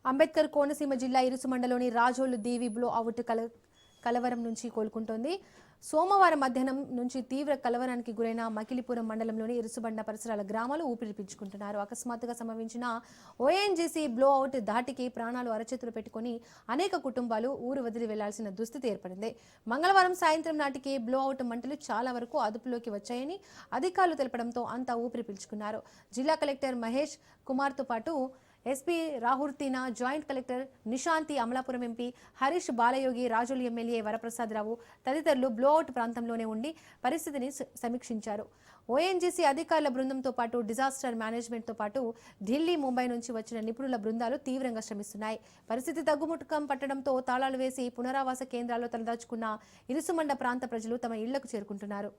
అంబేద్కర్ కోనసీమ జిల్లా ఇరుసుమండలోని రాజోలు దేవి blow out కలవరం నుంచి కోలుకుంటోంది. సోమవారం మధ్యాహ్నం నుంచి తీవ్ర కలవరానికి గురైన మకిలిపురం మండలంలోని ఇరుసుబండ పరిసరాల గ్రామాలు ఊపిరి పీల్చుకుంటున్నారు. అకస్మాత్తుగా సంభవించిన ఓఎన్జీసీ బ్లో అవుట్ ధాటికి ప్రాణాలు అరచేతులు పెట్టుకుని అనేక కుటుంబాలు ఊరు వదిలి వెళ్లాల్సిన దుస్థితి ఏర్పడింది. మంగళవారం సాయంత్రం నాటికి బ్లో అవుట్ మంటలు చాలా వరకు అదుపులోకి వచ్చాయని అధికారులు తెలపడంతో అంతా ఊపిరి పీల్చుకున్నారు. జిల్లా కలెక్టర్ మహేష్ కుమార్తో పాటు ఎస్పీ రాహుర్తీనా, joint collector Nishanthi, Amalapuram MP Harish Balayogi, Razole MLA Varaprasadarao తదితరులు బ్లోఅవుట్ ప్రాంతంలోనే ఉండి పరిస్థితిని సమీక్షించారు. ఓఎన్జీసీ అధికారుల బృందంతో పాటు డిజాస్టర్ మేనేజ్మెంట్తో పాటు ఢిల్లీ, ముంబై నుంచి వచ్చిన నిపుణుల బృందాలు తీవ్రంగా శ్రమిస్తున్నాయి. పరిస్థితి తగ్గుముఖం పట్టడంతో తాళాలు వేసి పునరావాస కేంద్రాల్లో తలదాచుకున్న ఇరుసుమండ ప్రాంత ప్రజలు తమ ఇళ్లకు చేరుకుంటున్నారు.